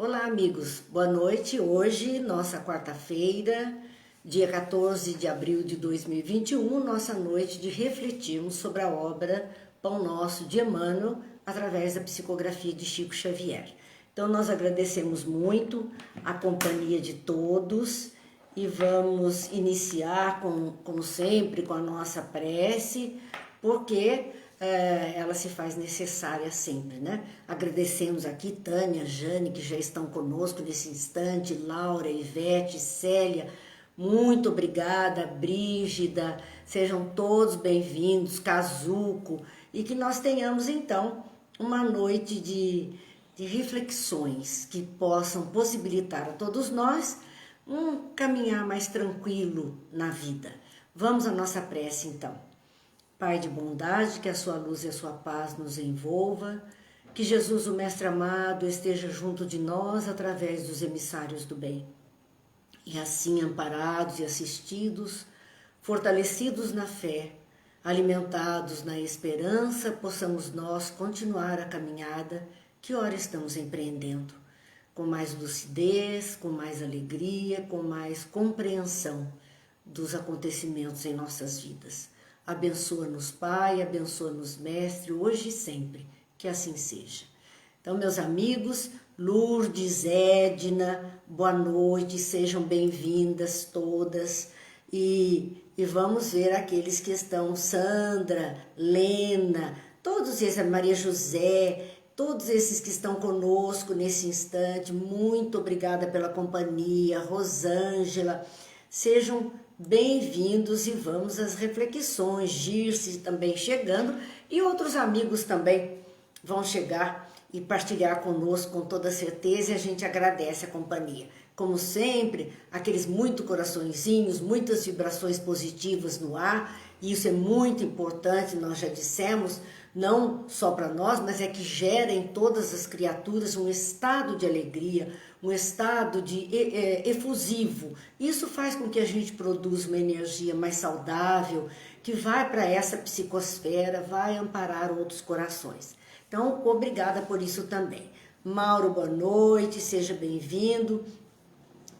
Olá, amigos. Boa noite. Hoje, nossa quarta-feira, dia 14 de abril de 2021, nossa noite de refletirmos sobre a obra Pão Nosso de Emmanuel, através da psicografia de Chico Xavier. Então, nós agradecemos muito a companhia de todos e vamos iniciar, como sempre, com a nossa prece, porque ela se faz necessária sempre, né? Agradecemos aqui Tânia, Jane, que já estão conosco nesse instante, Laura, Ivete, Célia, muito obrigada, Brígida, sejam todos bem-vindos, Cazuco, e que nós tenhamos então uma noite de reflexões que possam possibilitar a todos nós um caminhar mais tranquilo na vida. Vamos à nossa prece então. Pai de bondade, que a sua luz e a sua paz nos envolva, que Jesus, o Mestre amado, esteja junto de nós através dos emissários do bem. E assim, amparados e assistidos, fortalecidos na fé, alimentados na esperança, possamos nós continuar a caminhada que ora estamos empreendendo, com mais lucidez, com mais alegria, com mais compreensão dos acontecimentos em nossas vidas. Abençoa-nos, Pai, abençoa-nos, Mestre, hoje e sempre, que assim seja. Então, meus amigos, Lourdes, Edna, boa noite, sejam bem-vindas todas. E vamos ver aqueles que estão, Sandra, Lena, todos esses, Maria José, todos esses que estão conosco nesse instante, muito obrigada pela companhia, Rosângela, sejam bem-vindos e vamos às reflexões, Girce também chegando e outros amigos também vão chegar e partilhar conosco com toda certeza e a gente agradece a companhia. Como sempre, aqueles muito coraçõezinhos, muitas vibrações positivas no ar, e isso é muito importante, nós já dissemos, não só para nós, mas é que gera em todas as criaturas um estado de alegria, um estado de efusivo. Isso faz com que a gente produza uma energia mais saudável, que vai para essa psicosfera, vai amparar outros corações. Então, obrigada por isso também. Mauro, boa noite, seja bem-vindo.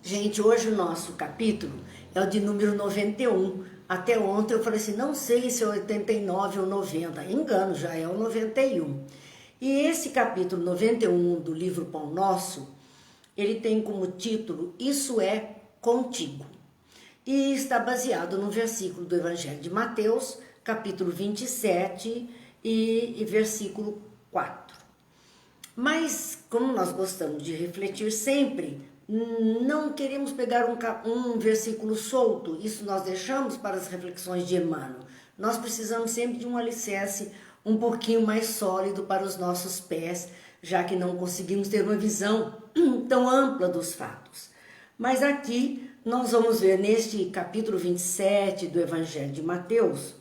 Gente, hoje o nosso capítulo é o de número 91. Até ontem eu falei assim, não sei se é 89 ou 90. Engano, já é o 91. E esse capítulo 91 do livro Pão Nosso, ele tem como título, Isso é Contigo. E está baseado no versículo do Evangelho de Mateus, capítulo 27 e versículo 4. Mas, como nós gostamos de refletir sempre, não queremos pegar um versículo solto, isso nós deixamos para as reflexões de Emmanuel. Nós precisamos sempre de um alicerce um pouquinho mais sólido para os nossos pés, já que não conseguimos ter uma visão tão ampla dos fatos. Mas aqui nós vamos ver neste capítulo 27 do Evangelho de Mateus,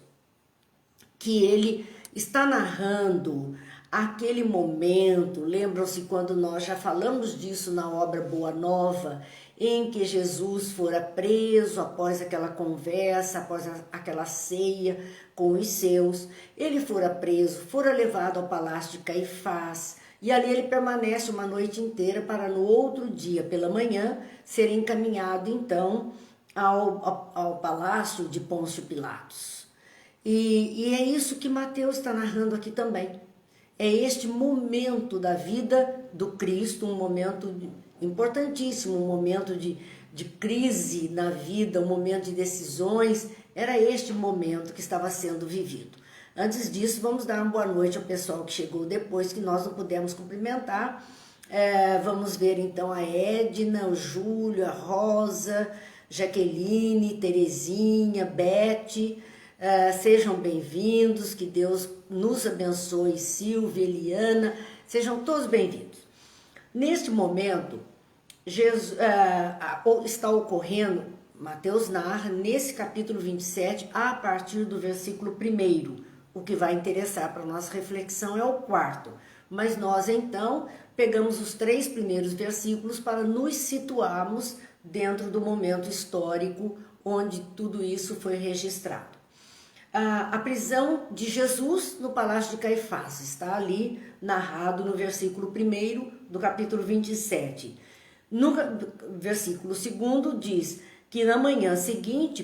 que ele está narrando aquele momento, lembram-se quando nós já falamos disso na obra Boa Nova, em que Jesus fora preso após aquela conversa, após aquela ceia com os seus, ele fora preso, fora levado ao palácio de Caifás, e ali ele permanece uma noite inteira para no outro dia, pela manhã, ser encaminhado então ao palácio de Pôncio Pilatos. E é isso que Mateus está narrando aqui também. É este momento da vida do Cristo, um momento importantíssimo, um momento de crise na vida, um momento de decisões. Era este momento que estava sendo vivido. Antes disso, vamos dar uma boa noite ao pessoal que chegou depois, que nós não pudemos cumprimentar. Vamos ver então a Edna, o Júlio, a Rosa, Jaqueline, Terezinha, Beth. Sejam bem-vindos, que Deus nos abençoe, Silvia, Eliana, sejam todos bem-vindos. Neste momento, está ocorrendo, Mateus narra, nesse capítulo 27, a partir do versículo 1º, o que vai interessar para a nossa reflexão é o 4º, mas nós então pegamos os 3 primeiros versículos para nos situarmos dentro do momento histórico onde tudo isso foi registrado. a prisão de Jesus no palácio de Caifás. Está ali narrado no versículo 1 do capítulo 27. No versículo 2 diz que na manhã seguinte,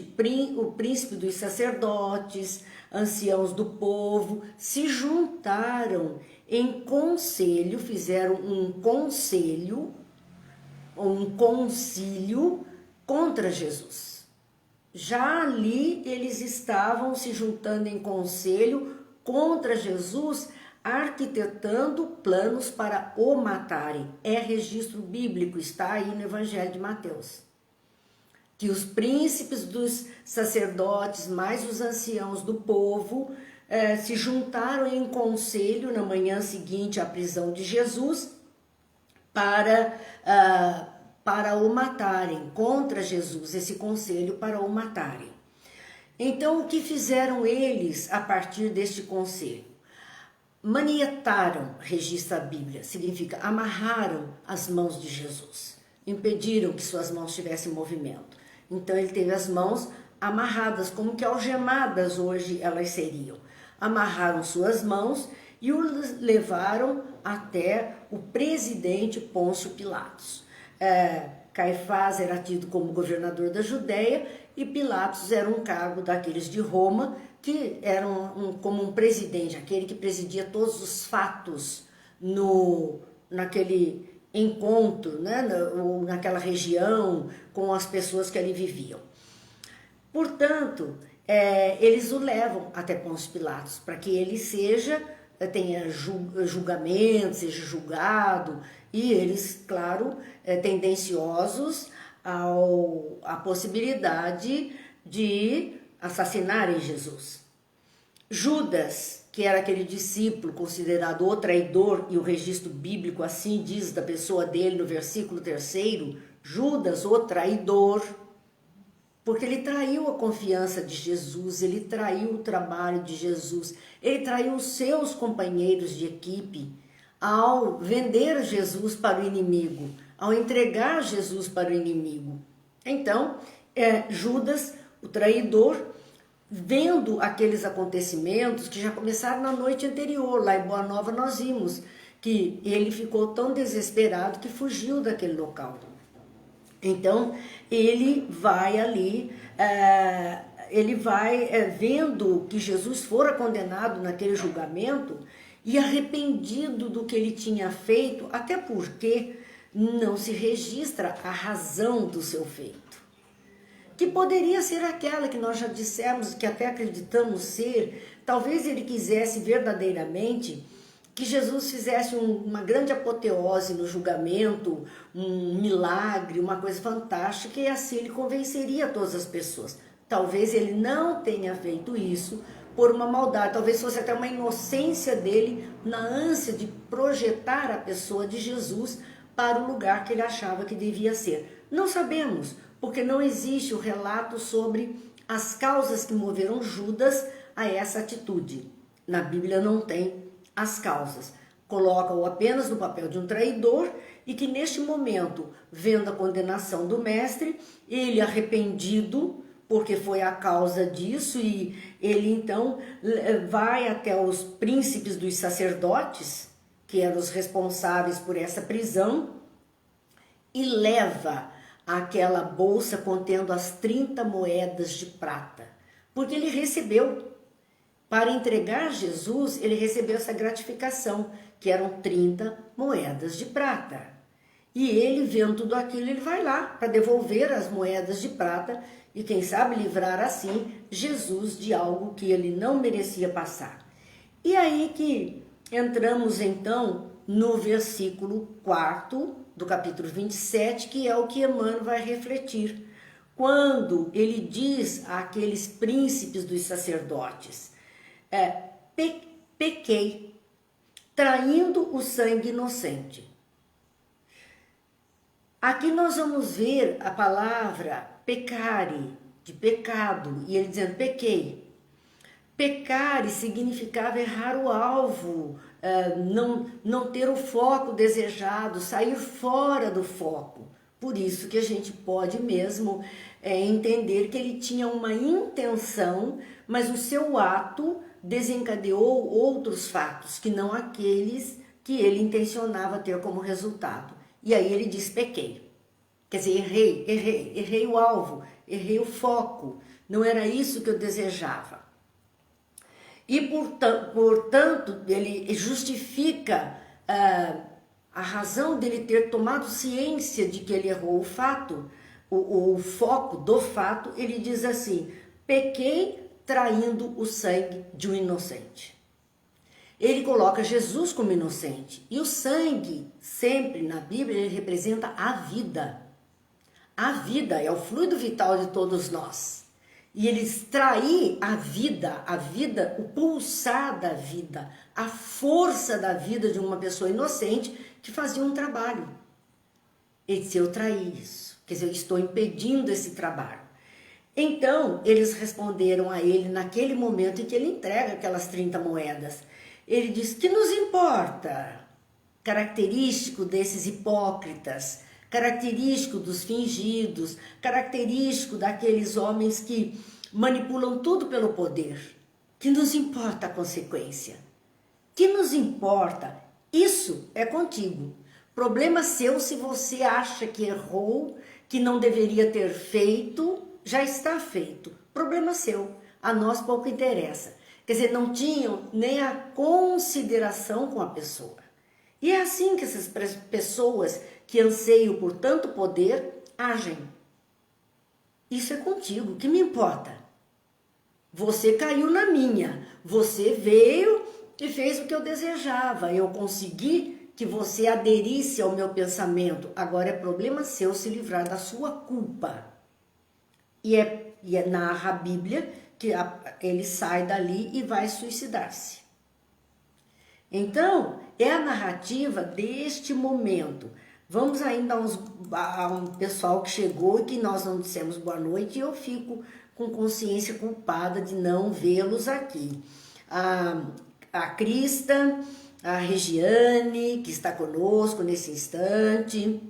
o príncipe dos sacerdotes, anciãos do povo, se juntaram em conselho, fizeram um concílio contra Jesus. Já ali eles estavam se juntando em conselho contra Jesus, arquitetando planos para o matarem. É registro bíblico, está aí no Evangelho de Mateus. Que os príncipes dos sacerdotes, mais os anciãos do povo, se juntaram em conselho na manhã seguinte à prisão de Jesus para o matarem, contra Jesus, esse conselho para o matarem. Então, o que fizeram eles a partir deste conselho? Manietaram, registra a Bíblia, significa amarraram as mãos de Jesus, impediram que suas mãos tivessem movimento. Então ele teve as mãos amarradas, como que algemadas hoje elas seriam. Amarraram suas mãos e o levaram até o presidente Pôncio Pilatos. Caifás era tido como governador da Judéia e Pilatos era um cargo daqueles de Roma, que era como um presidente, aquele que presidia todos os fatos naquele encontro, né, ou naquela região, com as pessoas que ali viviam. Portanto, eles o levam até Pôncio Pilatos, para que ele tenha julgamento, seja julgado, e eles, claro, tendenciosos à possibilidade de assassinarem Jesus. Judas, que era aquele discípulo considerado o traidor, e o registro bíblico assim diz da pessoa dele no versículo 3, Judas, o traidor, porque ele traiu a confiança de Jesus, ele traiu o trabalho de Jesus, ele traiu os seus companheiros de equipe ao vender Jesus para o inimigo, ao entregar Jesus para o inimigo. Então, Judas, o traidor, vendo aqueles acontecimentos que já começaram na noite anterior, lá em Boa Nova nós vimos que ele ficou tão desesperado que fugiu daquele local. Então, ele vai ali, vendo que Jesus fora condenado naquele julgamento e arrependido do que ele tinha feito, até porque não se registra a razão do seu feito. Que poderia ser aquela que nós já dissemos, que até acreditamos ser, talvez ele quisesse verdadeiramente que Jesus fizesse uma grande apoteose no julgamento, um milagre, uma coisa fantástica, e assim ele convenceria todas as pessoas. Talvez ele não tenha feito isso por uma maldade, talvez fosse até uma inocência dele na ânsia de projetar a pessoa de Jesus para o lugar que ele achava que devia ser. Não sabemos, porque não existe o relato sobre as causas que moveram Judas a essa atitude. Na Bíblia não tem as causas. Coloca-o apenas no papel de um traidor e que neste momento, vendo a condenação do mestre, ele arrependido, porque foi a causa disso, e ele então vai até os príncipes dos sacerdotes, que eram os responsáveis por essa prisão, e leva aquela bolsa contendo as 30 moedas de prata, porque ele recebeu, para entregar Jesus, ele recebeu essa gratificação, que eram 30 moedas de prata. E ele, vendo tudo aquilo, ele vai lá para devolver as moedas de prata e, quem sabe, livrar assim Jesus de algo que ele não merecia passar. E aí que entramos então no versículo 4 do capítulo 27, que é o que Emmanuel vai refletir. Quando ele diz àqueles príncipes dos sacerdotes, pequei, traindo o sangue inocente. Aqui nós vamos ver a palavra pecare, de pecado, e ele dizendo pequei. Pecare significava errar o alvo, não ter o foco desejado, sair fora do foco. Por isso que a gente pode mesmo entender que ele tinha uma intenção, mas o seu ato desencadeou outros fatos, que não aqueles que ele intencionava ter como resultado. E aí ele diz, pequei. Quer dizer, errei o alvo, errei o foco. Não era isso que eu desejava. E, portanto, ele justifica a razão dele ter tomado ciência de que ele errou o fato, o foco do fato. Ele diz assim, pequei traindo o sangue de um inocente. Ele coloca Jesus como inocente. E o sangue, sempre na Bíblia, ele representa a vida. A vida é o fluido vital de todos nós. E ele extrair a vida, o pulsar da vida, a força da vida de uma pessoa inocente que fazia um trabalho. Ele disse, eu traí isso. Quer dizer, eu estou impedindo esse trabalho. Então, eles responderam a ele naquele momento em que ele entrega aquelas 30 moedas. Ele diz, que nos importa? Característico desses hipócritas, característico dos fingidos, característico daqueles homens que manipulam tudo pelo poder. Que nos importa a consequência? Que nos importa? Isso é contigo. Problema seu se você acha que errou, que não deveria ter feito, já está feito. Problema seu. A nós pouco interessa. Quer dizer, não tinham nem a consideração com a pessoa. E é assim que essas pessoas que anseiam por tanto poder agem. Isso é contigo, que me importa? Você caiu na minha, você veio e fez o que eu desejava, eu consegui que você aderisse ao meu pensamento, agora é problema seu se livrar da sua culpa. E narra a Bíblia que ele sai dali e vai suicidar-se. Então, é a narrativa deste momento. Vamos ainda a um pessoal que chegou e que nós não dissemos boa noite, e eu fico com consciência culpada de não vê-los aqui. A Crista, a Regiane, que está conosco nesse instante,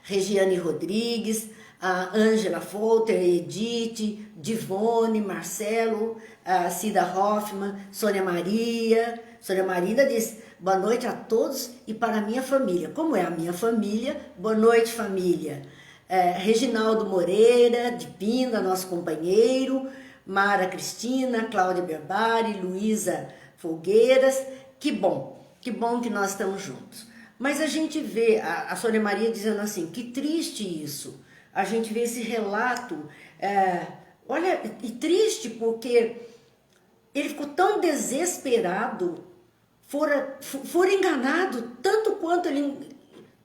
Regiane Rodrigues, a Ângela Folter, Edith, Divone, Marcelo, a Cida Hoffman, Sônia Maria. Sônia Maria diz, boa noite a todos e para a minha família. Como é a minha família? Boa noite, família. Reginaldo Moreira, de Pinda, nosso companheiro, Mara Cristina, Cláudia Berbari, Luísa Folgueiras. Que bom que nós estamos juntos. Mas a gente vê a Sônia Maria dizendo assim, que triste isso. A gente vê esse relato, olha, e triste porque ele ficou tão desesperado, fora enganado, tanto quanto ele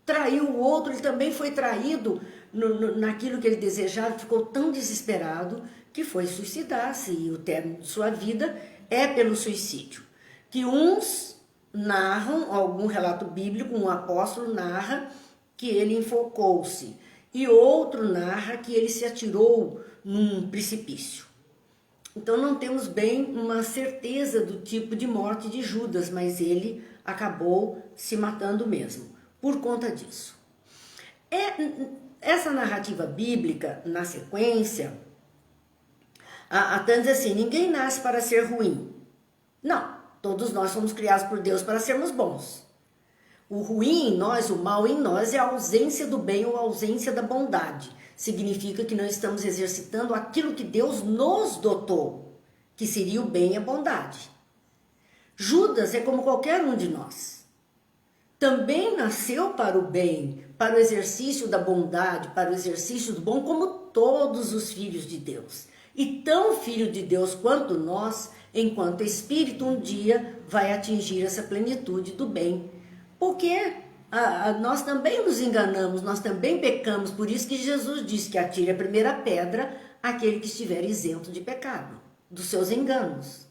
traiu o outro, ele também foi traído naquilo que ele desejava, ficou tão desesperado que foi suicidar-se, e o término de sua vida é pelo suicídio. Que uns narram, algum relato bíblico, um apóstolo narra que ele enfocou-se, e outro narra que ele se atirou num precipício. Então não temos bem uma certeza do tipo de morte de Judas, mas ele acabou se matando mesmo, por conta disso. Essa narrativa bíblica, na sequência, a Tânia diz assim, ninguém nasce para ser ruim. Não, todos nós somos criados por Deus para sermos bons. O ruim em nós, o mal em nós é a ausência do bem ou a ausência da bondade. Significa que não estamos exercitando aquilo que Deus nos dotou, que seria o bem e a bondade. Judas é como qualquer um de nós. Também nasceu para o bem, para o exercício da bondade, para o exercício do bom, como todos os filhos de Deus. E tão filho de Deus quanto nós, enquanto espírito, um dia vai atingir essa plenitude do bem. Porque nós também nos enganamos, nós também pecamos, por isso que Jesus disse que atire a primeira pedra aquele que estiver isento de pecado, dos seus enganos.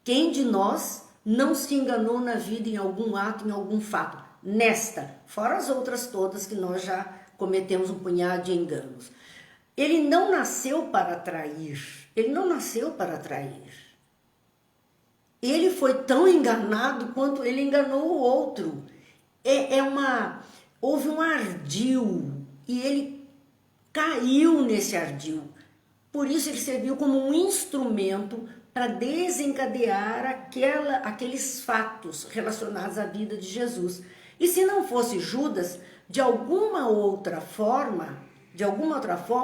Quem de nós não se enganou na vida em algum ato, em algum fato? Nesta, fora as outras todas que nós já cometemos um punhado de enganos. Ele não nasceu para trair, ele não nasceu para trair. Ele foi tão enganado quanto ele enganou o outro. Houve um ardil e ele caiu nesse ardil. Por isso ele serviu como um instrumento para desencadear aqueles fatos relacionados à vida de Jesus. E se não fosse Judas, de alguma outra forma,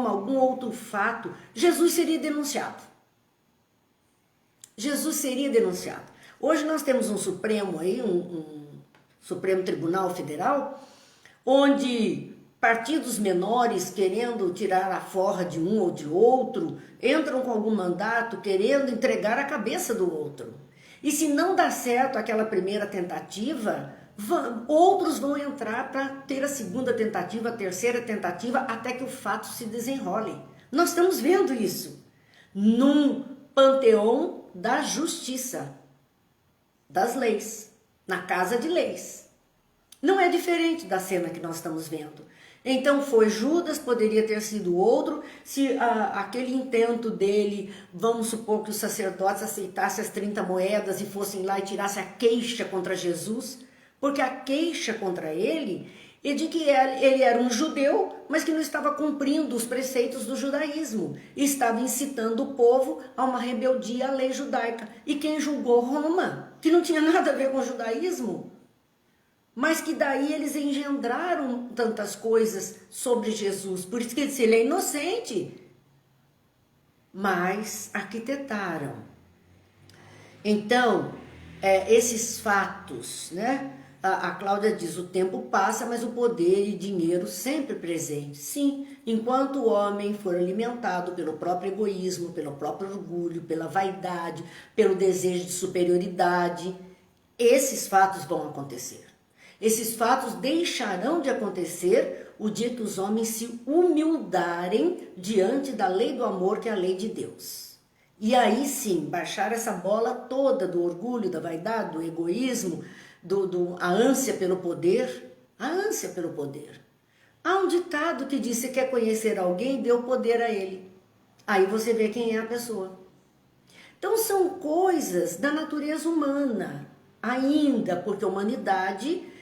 algum outro fato, Jesus seria denunciado. Jesus seria denunciado. Hoje nós temos um Supremo aí, um Supremo Tribunal Federal, onde partidos menores querendo tirar a forra de um ou de outro, entram com algum mandato querendo entregar a cabeça do outro. E se não dá certo aquela primeira tentativa, outros vão entrar para ter a segunda tentativa, a terceira tentativa, até que o fato se desenrole. Nós estamos vendo isso num panteão da justiça, das leis, na casa de leis. Não é diferente da cena que nós estamos vendo. Então foi Judas, poderia ter sido outro, se aquele intento dele, vamos supor que os sacerdotes aceitassem as 30 moedas e fossem lá e tirassem a queixa contra Jesus, porque a queixa contra ele é de que ele era um judeu, mas que não estava cumprindo os preceitos do judaísmo, e estava incitando o povo a uma rebeldia à lei judaica. E quem julgou? Roma, que não tinha nada a ver com o judaísmo. Mas que daí eles engendraram tantas coisas sobre Jesus. Por isso que ele disse, ele é inocente. Mas arquitetaram. Então, esses fatos, né? A Cláudia diz, o tempo passa, mas o poder e dinheiro sempre presente. Sim, enquanto o homem for alimentado pelo próprio egoísmo, pelo próprio orgulho, pela vaidade, pelo desejo de superioridade, esses fatos vão acontecer. Esses fatos deixarão de acontecer o dia que os homens se humildarem diante da lei do amor, que é a lei de Deus. E aí sim, baixar essa bola toda do orgulho, da vaidade, do egoísmo, a ânsia pelo poder. A ânsia pelo poder. Há um ditado que diz, se quer conhecer alguém, dê o poder a ele. Aí você vê quem é a pessoa. Então são coisas da natureza humana, ainda, porque a humanidade...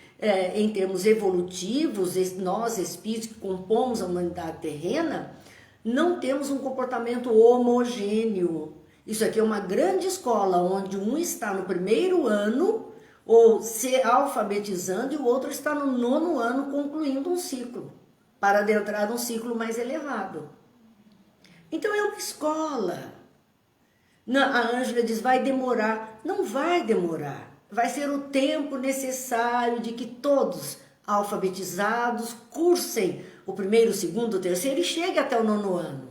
em termos evolutivos, nós espíritos que compomos a humanidade terrena, não temos um comportamento homogêneo. Isso aqui é uma grande escola, onde um está no primeiro ano, ou se alfabetizando, e o outro está no 9º ano, concluindo um ciclo, para adentrar um ciclo mais elevado. Então é uma escola. A Ângela diz, vai demorar. Não vai demorar. Vai ser o tempo necessário de que todos alfabetizados cursem o 1º, 2º, 3º e cheguem até o 9º ano.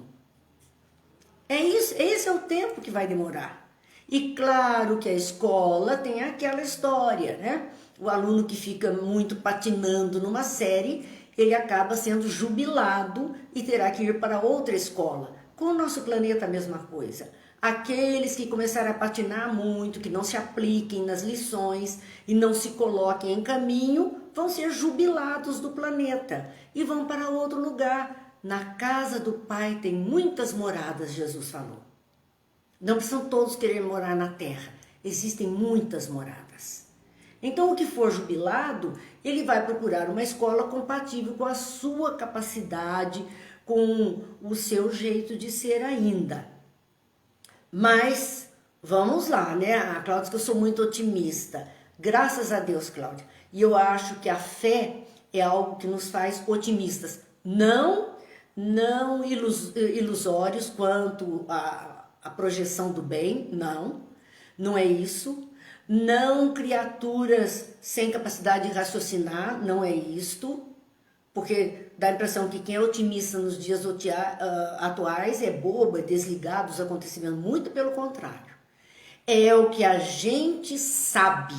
É isso, esse é o tempo que vai demorar. E claro que a escola tem aquela história, né? O aluno que fica muito patinando numa série, ele acaba sendo jubilado e terá que ir para outra escola. Com o nosso planeta a mesma coisa. Aqueles que começarem a patinar muito, que não se apliquem nas lições e não se coloquem em caminho, vão ser jubilados do planeta e vão para outro lugar. Na casa do Pai tem muitas moradas, Jesus falou. Não precisam todos querer morar na terra, existem muitas moradas. Então o que for jubilado, ele vai procurar uma escola compatível com a sua capacidade, com o seu jeito de ser ainda. Mas, vamos lá, né? A Cláudia diz que eu sou muito otimista. Graças a Deus, Cláudia. E eu acho que a fé é algo que nos faz otimistas. Não ilusórios quanto a projeção do bem, não é isso. Não criaturas sem capacidade de raciocinar, não é isto. Porque dá a impressão que quem é otimista nos dias atuais é bobo, é desligado dos acontecimentos. Muito pelo contrário. É o que a gente sabe.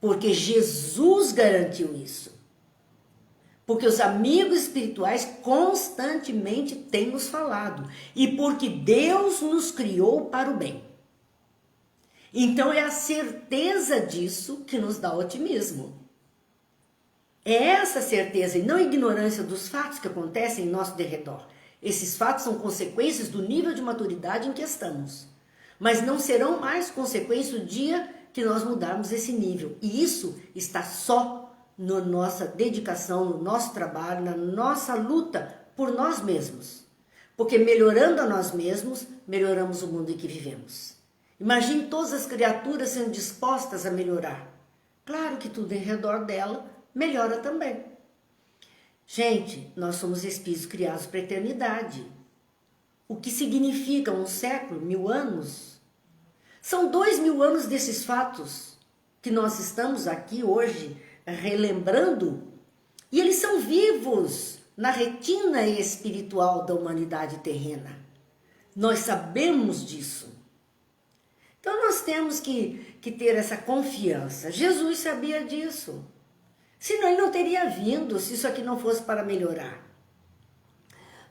Porque Jesus garantiu isso. Porque os amigos espirituais constantemente têm nos falado. E porque Deus nos criou para o bem. Então é a certeza disso que nos dá otimismo. É essa certeza e não a ignorância dos fatos que acontecem em nosso derredor. Esses fatos são consequências do nível de maturidade em que estamos. Mas não serão mais consequências do dia que nós mudarmos esse nível. E isso está só na nossa dedicação, no nosso trabalho, na nossa luta por nós mesmos. Porque melhorando a nós mesmos, melhoramos o mundo em que vivemos. Imagine todas as criaturas sendo dispostas a melhorar. Claro que tudo em redor dela melhora também. Gente, nós somos espíritos criados para a eternidade. O que significa um século, 1000 anos? São 2000 anos desses fatos que nós estamos aqui hoje relembrando, e eles são vivos na retina espiritual da humanidade terrena. Nós sabemos disso. Então nós temos que ter essa confiança. Jesus sabia disso. Senão ele não teria vindo, se isso aqui não fosse para melhorar.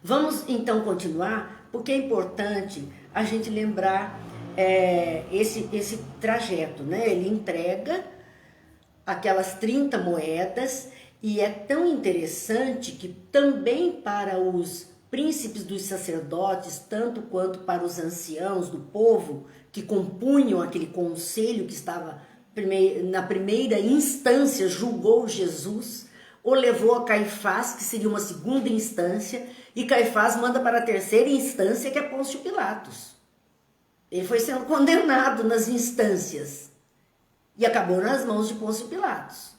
Vamos então continuar, porque é importante a gente lembrar esse trajeto, né? Ele entrega aquelas 30 moedas e é tão interessante que também para os príncipes dos sacerdotes, tanto quanto para os anciãos do povo que compunham aquele conselho que estava na primeira instância, julgou Jesus, o levou a Caifás, que seria uma segunda instância, e Caifás manda para a terceira instância, que é Pôncio Pilatos. Ele foi sendo condenado nas instâncias e acabou nas mãos de Pôncio Pilatos.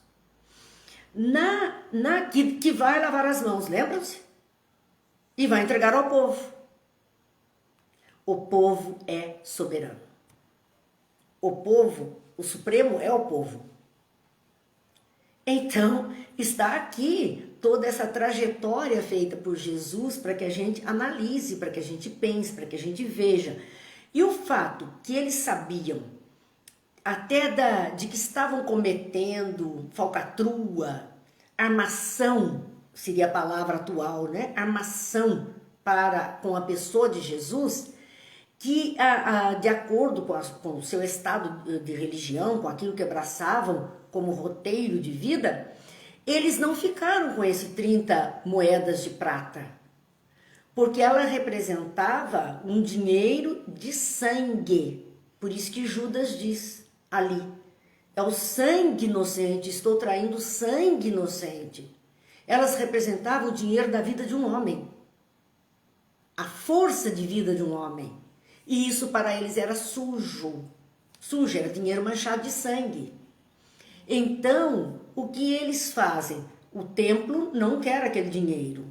Que vai lavar as mãos, lembram-se? E vai entregar ao povo. O povo é soberano. O povo, o Supremo é o povo. Então, está aqui toda essa trajetória feita por Jesus para que a gente analise, para que a gente pense, para que a gente veja. E o fato que eles sabiam até de que estavam cometendo falcatrua, armação, seria a palavra atual, né? Armação com a pessoa de Jesus, que de acordo com o seu estado de religião, com aquilo que abraçavam como roteiro de vida, eles não ficaram com esse 30 moedas de prata, porque ela representava um dinheiro de sangue. Por isso que Judas diz ali, é o sangue inocente, estou traindo sangue inocente. Elas representavam o dinheiro da vida de um homem, a força de vida de um homem. E isso para eles era sujo, era dinheiro manchado de sangue. Então, o que eles fazem? O templo não quer aquele dinheiro.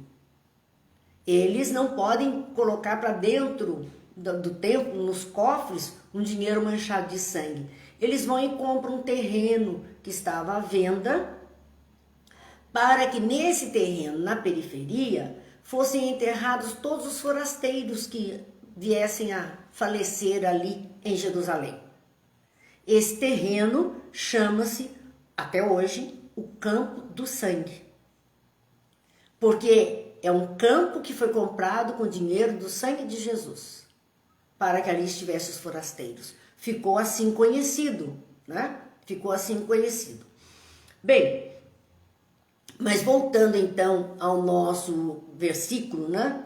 Eles não podem colocar para dentro do templo, nos cofres, um dinheiro manchado de sangue. Eles vão e compram um terreno que estava à venda, para que nesse terreno, na periferia, fossem enterrados todos os forasteiros que viessem a falecer ali em Jerusalém. Esse terreno chama-se, até hoje, o Campo do Sangue. Porque é um campo que foi comprado com dinheiro do sangue de Jesus, para que ali estivessem os forasteiros. Ficou assim conhecido, né? Ficou assim conhecido. Bem, mas voltando então ao nosso versículo, né?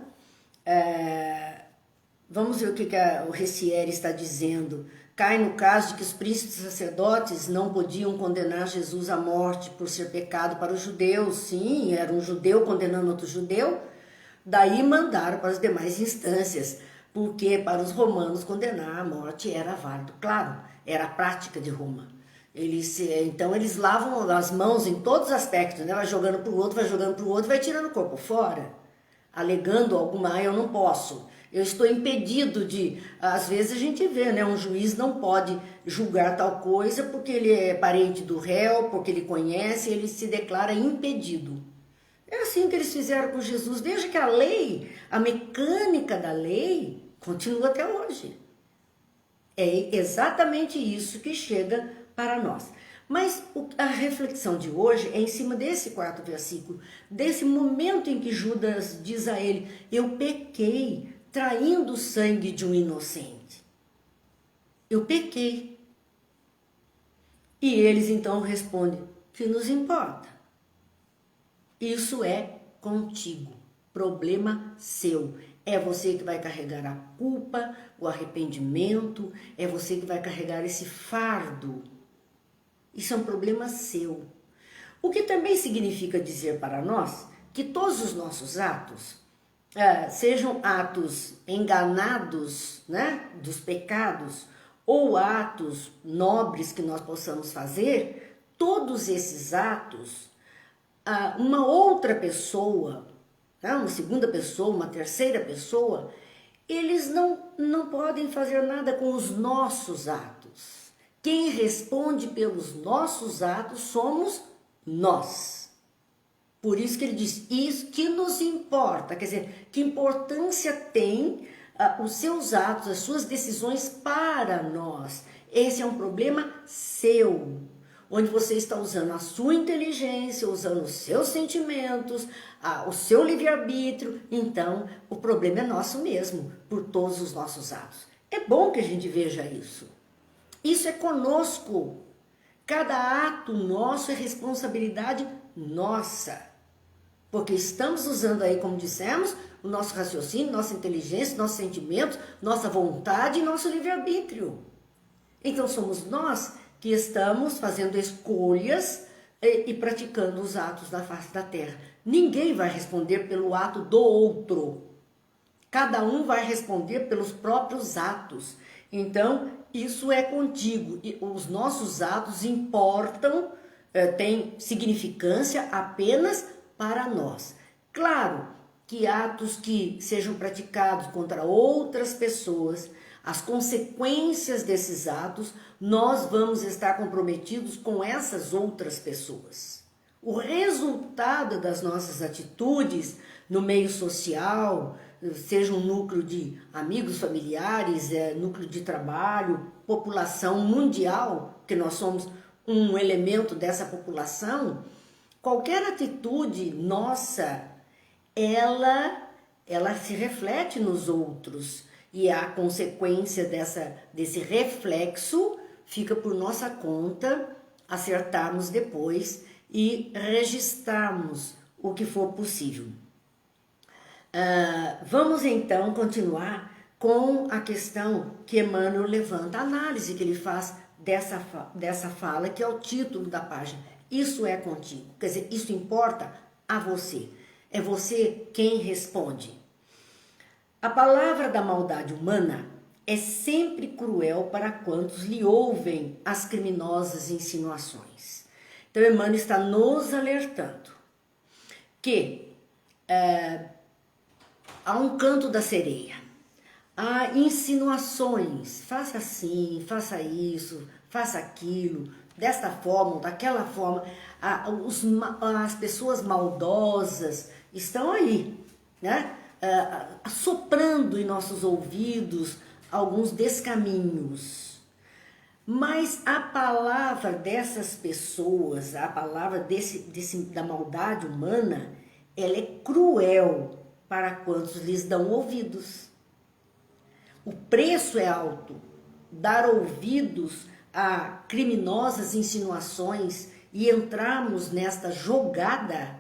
Vamos ver o que o Recieri está dizendo. Cai no caso de que os príncipes sacerdotes não podiam condenar Jesus à morte por ser pecado para os judeus. Sim, era um judeu condenando outro judeu. Daí mandaram para as demais instâncias, porque para os romanos condenar à morte era válido. Claro, era a prática de Roma. Então eles lavam as mãos em todos os aspectos, né? Vai jogando para o outro, vai jogando para o outro, vai tirando o corpo fora, alegando alguma, eu não posso, eu estou impedido de... Às vezes a gente vê, né? Um juiz não pode julgar tal coisa porque ele é parente do réu, porque ele conhece, ele se declara impedido. É assim que eles fizeram com Jesus. Veja que a lei, a mecânica da lei, continua até hoje. É exatamente isso que chega para nós. Mas a reflexão de hoje é em cima desse quarto versículo, desse momento em que Judas diz a ele, eu pequei traindo o sangue de um inocente. Eu pequei. E eles então respondem, que nos importa? Isso é contigo, problema seu. É você que vai carregar a culpa, o arrependimento, é você que vai carregar esse fardo. Isso é um problema seu. O que também significa dizer para nós que todos os nossos atos, sejam atos enganados, né, dos pecados, ou atos nobres que nós possamos fazer, todos esses atos, uma outra pessoa, né, uma segunda pessoa, uma terceira pessoa, eles não podem fazer nada com os nossos atos. Quem responde pelos nossos atos somos nós. Por isso que ele diz, isso que nos importa, quer dizer, que importância tem os seus atos, as suas decisões para nós. Esse é um problema seu, onde você está usando a sua inteligência, usando os seus sentimentos, o seu livre-arbítrio. Então, o problema é nosso mesmo, por todos os nossos atos. É bom que a gente veja isso. Isso é conosco. Cada ato nosso é responsabilidade nossa. Porque estamos usando aí, como dissemos, o nosso raciocínio, nossa inteligência, nossos sentimentos, nossa vontade e nosso livre-arbítrio. Então somos nós que estamos fazendo escolhas e praticando os atos da face da terra. Ninguém vai responder pelo ato do outro. Cada um vai responder pelos próprios atos. Então, isso é contigo. E os nossos atos importam, têm significância apenas para nós. Claro que atos que sejam praticados contra outras pessoas, as consequências desses atos, nós vamos estar comprometidos com essas outras pessoas. O resultado das nossas atitudes no meio social, seja um núcleo de amigos, familiares, núcleo de trabalho, população mundial, que nós somos um elemento dessa população, qualquer atitude nossa, ela se reflete nos outros e a consequência desse reflexo fica por nossa conta acertarmos depois e registrarmos o que for possível. Vamos então continuar com a questão que Emmanuel levanta, a análise que ele faz dessa fala, que é o título da página. Isso é contigo, quer dizer, isso importa a você. É você quem responde. A palavra da maldade humana é sempre cruel para quantos lhe ouvem as criminosas insinuações. Então, Emmanuel está nos alertando que há um canto da sereia, há insinuações, faça assim, faça isso, faça aquilo, desta forma, daquela forma. As pessoas maldosas estão aí, né? Soprando em nossos ouvidos alguns descaminhos. Mas a palavra dessas pessoas, a palavra da maldade humana, ela é cruel para quantos lhes dão ouvidos. O preço é alto. Dar ouvidos a criminosas insinuações e entrarmos nesta jogada,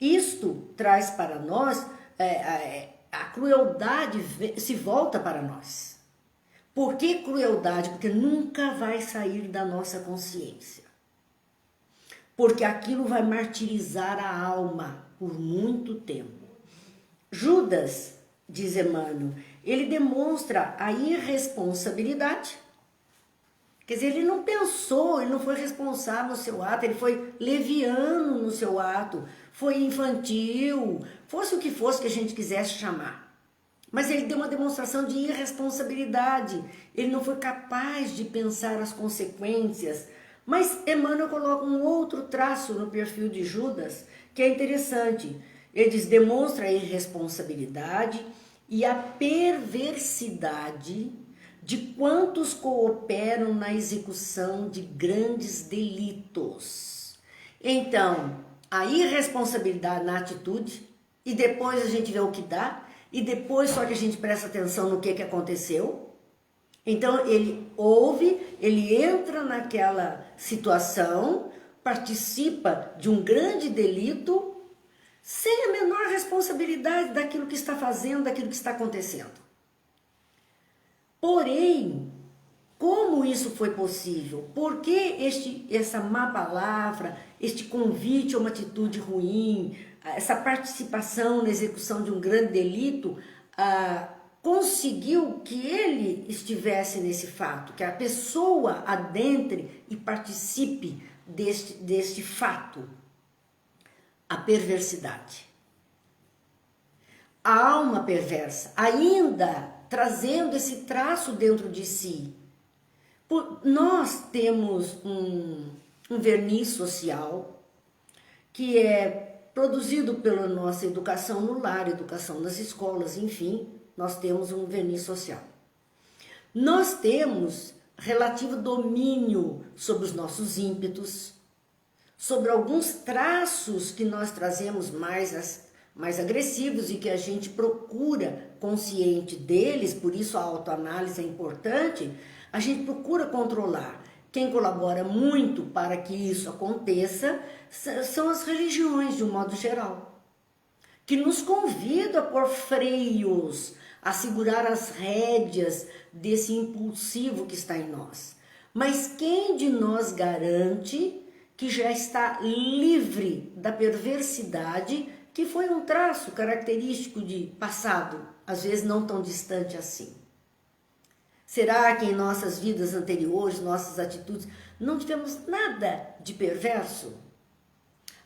isto traz para nós, a crueldade se volta para nós. Por que crueldade? Porque nunca vai sair da nossa consciência. Porque aquilo vai martirizar a alma por muito tempo. Judas, diz Emmanuel, ele demonstra a irresponsabilidade. Quer dizer, ele não pensou, ele não foi responsável no seu ato, ele foi leviano no seu ato, foi infantil, fosse o que fosse que a gente quisesse chamar. Mas ele deu uma demonstração de irresponsabilidade, ele não foi capaz de pensar as consequências. Mas Emmanuel coloca um outro traço no perfil de Judas, que é interessante. Ele diz, demonstra a irresponsabilidade e a perversidade de quantos cooperam na execução de grandes delitos. Então, a irresponsabilidade na atitude, e depois a gente vê o que dá, e depois só que a gente presta atenção no que aconteceu. Então, ele ouve, ele entra naquela situação, participa de um grande delito, sem a menor responsabilidade daquilo que está fazendo, daquilo que está acontecendo. Porém, Como isso foi possível? Por que essa má palavra, este convite a uma atitude ruim, essa participação na execução de um grande delito, conseguiu que ele estivesse nesse fato, que a pessoa adentre e participe deste fato? A perversidade. A alma perversa, ainda trazendo esse traço dentro de si. Nós temos um verniz social que é produzido pela nossa educação no lar, educação nas escolas, enfim, nós temos um verniz social. Nós temos relativo domínio sobre os nossos ímpetos, sobre alguns traços que nós trazemos mais agressivos e que a gente procura consciente deles, por isso a autoanálise é importante, a gente procura controlar. Quem colabora muito para que isso aconteça são as religiões, de um modo geral, que nos convidam a pôr freios, a segurar as rédeas desse impulsivo que está em nós. Mas quem de nós garante que já está livre da perversidade, que foi um traço característico de passado, às vezes não tão distante assim? Será que em nossas vidas anteriores, nossas atitudes, não tivemos nada de perverso?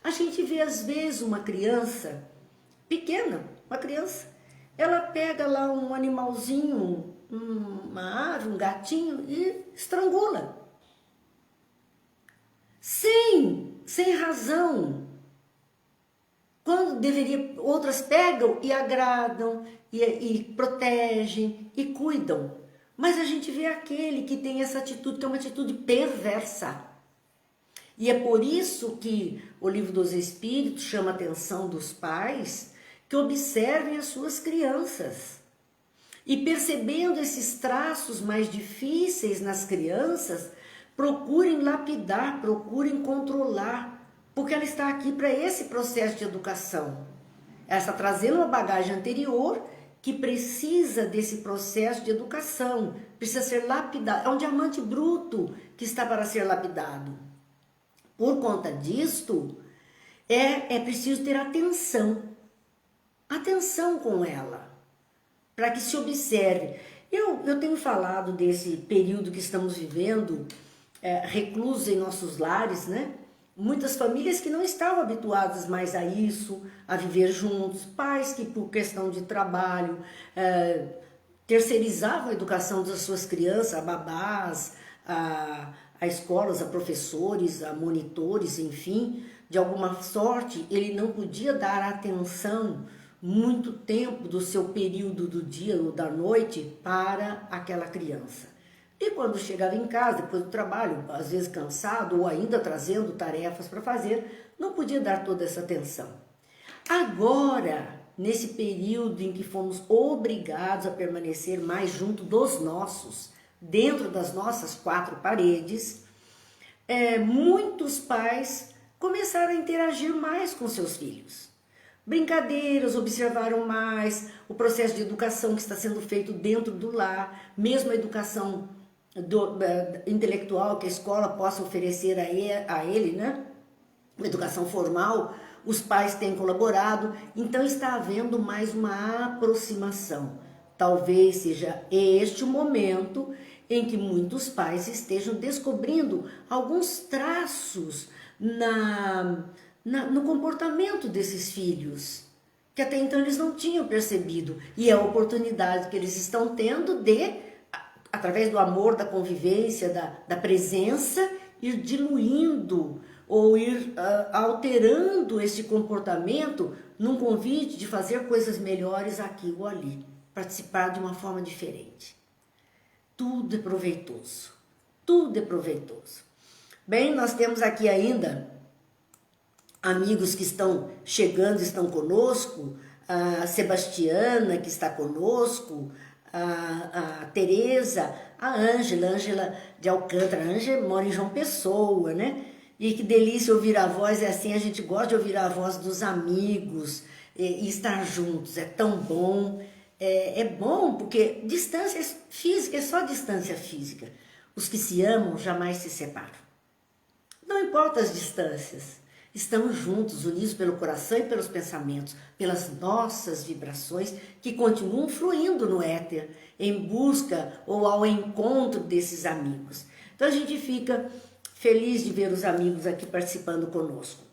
A gente vê às vezes uma criança pequena, uma criança, ela pega lá um animalzinho, uma ave, um gatinho e estrangula. Sem razão. Quando deveria, outras pegam e agradam, e protegem, e cuidam. Mas a gente vê aquele que tem essa atitude, que é uma atitude perversa. E é por isso que o Livro dos Espíritos chama a atenção dos pais que observem as suas crianças. E percebendo esses traços mais difíceis nas crianças, procurem lapidar, procurem controlar, porque ela está aqui para esse processo de educação. Ela está trazendo uma bagagem anterior que precisa desse processo de educação, precisa ser lapidado. É um diamante bruto que está para ser lapidado. Por conta disto, é preciso ter atenção com ela, para que se observe. Eu tenho falado desse período que estamos vivendo, reclusos em nossos lares, né? Muitas famílias que não estavam habituadas mais a isso, a viver juntos, pais que por questão de trabalho terceirizavam a educação das suas crianças, a babás, a escolas, a professores, a monitores, enfim, de alguma sorte ele não podia dar atenção muito tempo do seu período do dia ou da noite para aquela criança. E quando chegava em casa, depois do trabalho, às vezes cansado ou ainda trazendo tarefas para fazer, não podia dar toda essa atenção. Agora, nesse período em que fomos obrigados a permanecer mais junto dos nossos, dentro das nossas quatro paredes, muitos pais começaram a interagir mais com seus filhos. Brincadeiras, observaram mais o processo de educação que está sendo feito dentro do lar, mesmo a educação intelectual que a escola possa oferecer a ele, né? A educação formal, os pais têm colaborado, então está havendo mais uma aproximação. Talvez seja este o momento em que muitos pais estejam descobrindo alguns traços no comportamento desses filhos, que até então eles não tinham percebido, e é a oportunidade que eles estão tendo de, através do amor, da convivência, da presença, ir diluindo ou ir alterando esse comportamento num convite de fazer coisas melhores aqui ou ali, participar de uma forma diferente. Tudo é proveitoso, tudo é proveitoso. Bem, nós temos aqui ainda amigos que estão chegando, estão conosco, a Sebastiana que está conosco, a Tereza, a Ângela de Alcântara. A Ângela mora em João Pessoa, né? E que delícia ouvir a voz, é assim, a gente gosta de ouvir a voz dos amigos e estar juntos, é tão bom. É bom porque distância física é só distância física. Os que se amam jamais se separam. Não importa as distâncias, estamos juntos, unidos pelo coração e pelos pensamentos, pelas nossas vibrações que continuam fluindo no éter, em busca ou ao encontro desses amigos. Então a gente fica feliz de ver os amigos aqui participando conosco.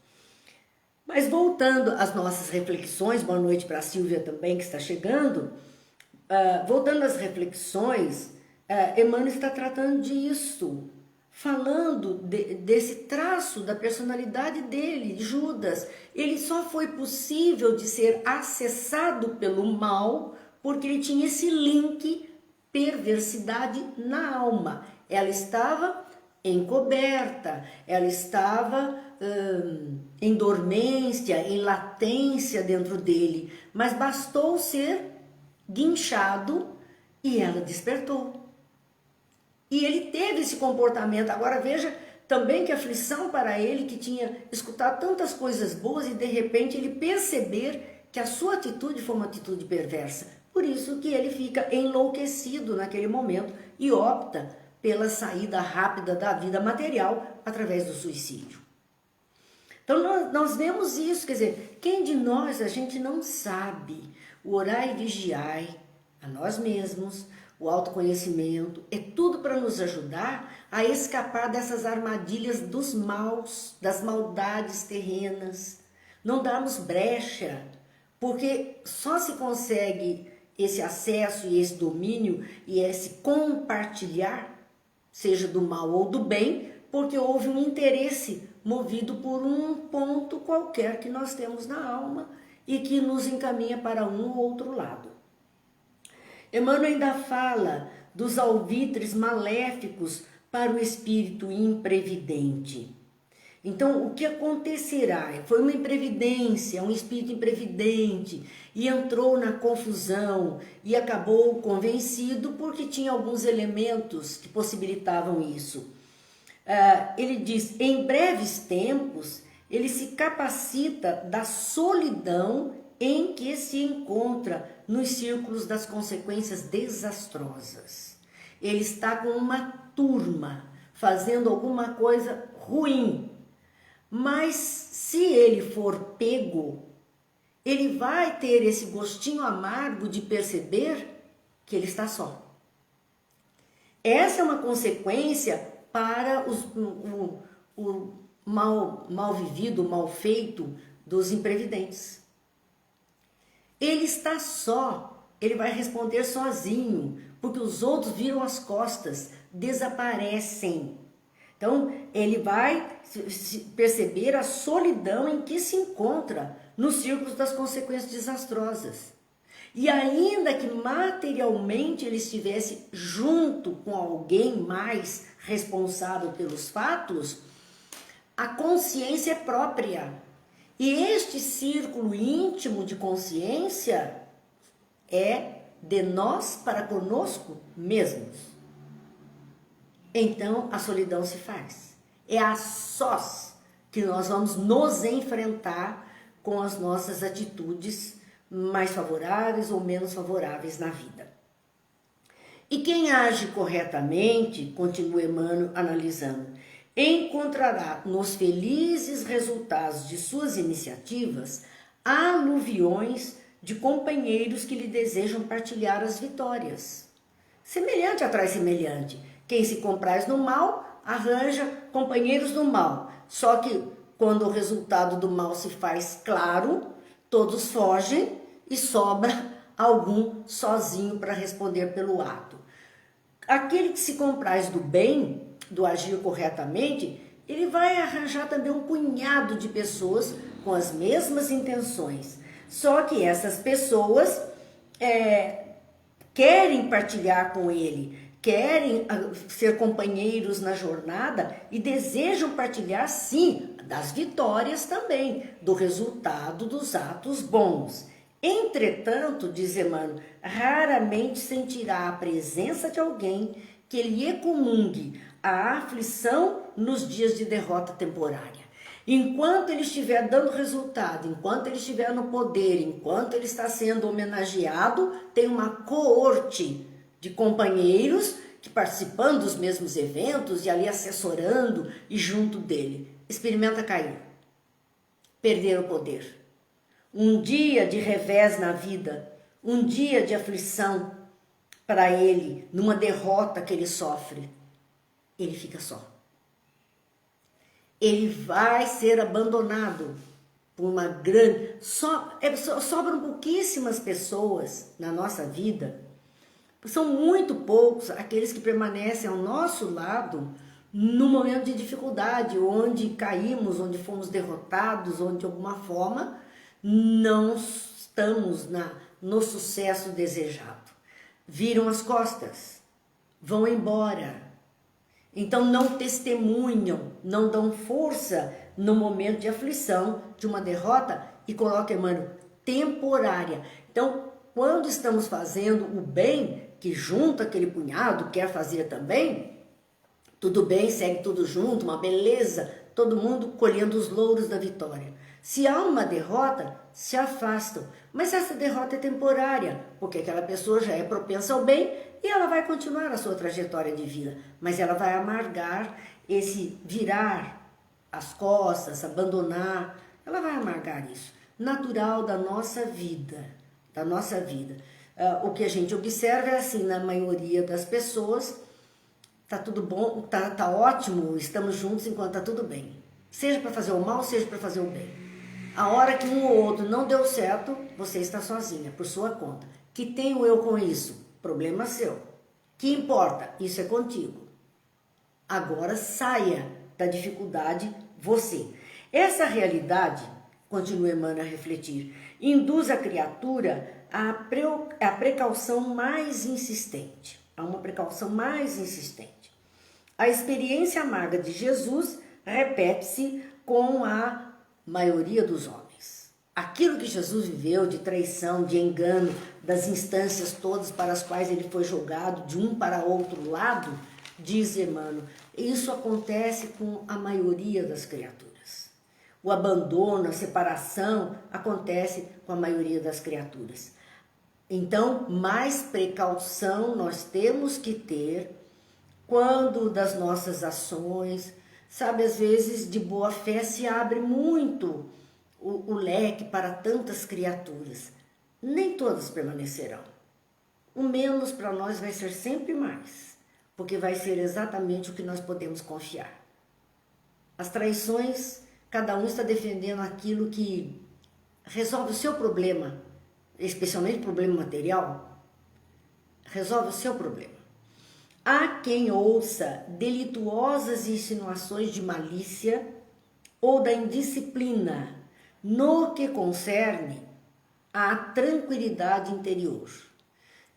Mas voltando às nossas reflexões, boa noite para a Silvia também que está chegando, voltando às reflexões, Emmanuel está tratando disso, falando desse traço da personalidade dele, Judas. Ele só foi possível de ser acessado pelo mal porque ele tinha esse link perversidade na alma. Ela estava encoberta, ela estava em dormência, em latência dentro dele, mas bastou ser guinchado e ela despertou. E ele teve esse comportamento. Agora veja também que aflição para ele, que tinha escutado tantas coisas boas e de repente ele perceber que a sua atitude foi uma atitude perversa. Por isso que ele fica enlouquecido naquele momento e opta pela saída rápida da vida material através do suicídio. Então nós vemos isso, quer dizer, quem de nós a gente não sabe? O orar e vigiar a nós mesmos, o autoconhecimento, é tudo para nos ajudar a escapar dessas armadilhas dos maus, das maldades terrenas, não darmos brecha, porque só se consegue esse acesso e esse domínio e esse compartilhar, seja do mal ou do bem, porque houve um interesse movido por um ponto qualquer que nós temos na alma e que nos encaminha para um ou outro lado. Emmanuel ainda fala dos alvitres maléficos para o espírito imprevidente. Então, o que acontecerá? Foi uma imprevidência, um espírito imprevidente, e entrou na confusão e acabou convencido porque tinha alguns elementos que possibilitavam isso. Ele diz, em breves tempos, ele se capacita da solidão em que se encontra nos círculos das consequências desastrosas. Ele está com uma turma fazendo alguma coisa ruim, mas se ele for pego, ele vai ter esse gostinho amargo de perceber que ele está só. Essa é uma consequência para o mal vivido, o mal feito dos imprevidentes. Ele está só, ele vai responder sozinho, porque os outros viram as costas, desaparecem. Então, ele vai perceber a solidão em que se encontra nos círculos das consequências desastrosas. E ainda que materialmente ele estivesse junto com alguém mais responsável pelos fatos, a consciência é própria. E este círculo íntimo de consciência é de nós para conosco mesmos. Então a solidão se faz. É a sós que nós vamos nos enfrentar com as nossas atitudes mais favoráveis ou menos favoráveis na vida. E quem age corretamente, continua Emmanuel analisando, encontrará nos felizes resultados de suas iniciativas aluviões de companheiros que lhe desejam partilhar as vitórias. Semelhante atrai semelhante. Quem se compraz no mal, arranja companheiros no mal. Só que quando o resultado do mal se faz claro, todos fogem e sobra algum sozinho para responder pelo ato. Aquele que se compraz do bem, do agir corretamente, ele vai arranjar também um punhado de pessoas com as mesmas intenções. Só que essas pessoas querem partilhar com ele, querem ser companheiros na jornada e desejam partilhar, sim, das vitórias também, do resultado dos atos bons. Entretanto, diz Emmanuel, raramente sentirá a presença de alguém que lhe comungue a aflição nos dias de derrota temporária. Enquanto ele estiver dando resultado, enquanto ele estiver no poder, enquanto ele está sendo homenageado, tem uma coorte de companheiros participando dos mesmos eventos e ali assessorando e junto dele. Experimenta cair, perder o poder. Um dia de revés na vida, um dia de aflição para ele, numa derrota que ele sofre, ele fica só. Ele vai ser abandonado por uma grande... Sobram pouquíssimas pessoas na nossa vida. São muito poucos aqueles que permanecem ao nosso lado no momento de dificuldade, onde caímos, onde fomos derrotados, onde de alguma forma não estamos no sucesso desejado. Viram as costas, vão embora. Então não testemunham, não dão força no momento de aflição, de uma derrota, e colocam, Emmanuel, temporária. Então, quando estamos fazendo o bem, que junta aquele punhado, quer fazer também, tudo bem, segue tudo junto, uma beleza, todo mundo colhendo os louros da vitória. Se há uma derrota, se afastam. Mas essa derrota é temporária, porque aquela pessoa já é propensa ao bem e ela vai continuar a sua trajetória de vida. Mas ela vai amargar esse virar as costas, abandonar. Ela vai amargar isso. Natural da nossa vida, da nossa vida. O que a gente observa é assim, na maioria das pessoas, tá tudo bom, tá ótimo, estamos juntos enquanto tá tudo bem. Seja para fazer o mal, seja para fazer o bem. A hora que um ou outro não deu certo, você está sozinha, por sua conta. Que tenho eu com isso? Problema seu. Que importa? Isso é contigo. Agora saia da dificuldade você. Essa realidade, continua Emmanuel a refletir, induz a criatura a precaução mais insistente. A uma precaução mais insistente. A experiência amarga de Jesus repete-se com a maioria dos homens. Aquilo que Jesus viveu de traição, de engano, das instâncias todas para as quais ele foi julgado, de um para outro lado, diz Emmanuel, isso acontece com a maioria das criaturas. O abandono, a separação acontece com a maioria das criaturas. Então, mais precaução nós temos que ter quando das nossas ações, sabe, às vezes de boa fé se abre muito o leque para tantas criaturas. Nem todas permanecerão. O menos para nós vai ser sempre mais, porque vai ser exatamente o que nós podemos confiar. As traições, cada um está defendendo aquilo que resolve o seu problema, especialmente o problema material, resolve o seu problema. Há quem ouça delituosas insinuações de malícia ou da indisciplina no que concerne à tranquilidade interior.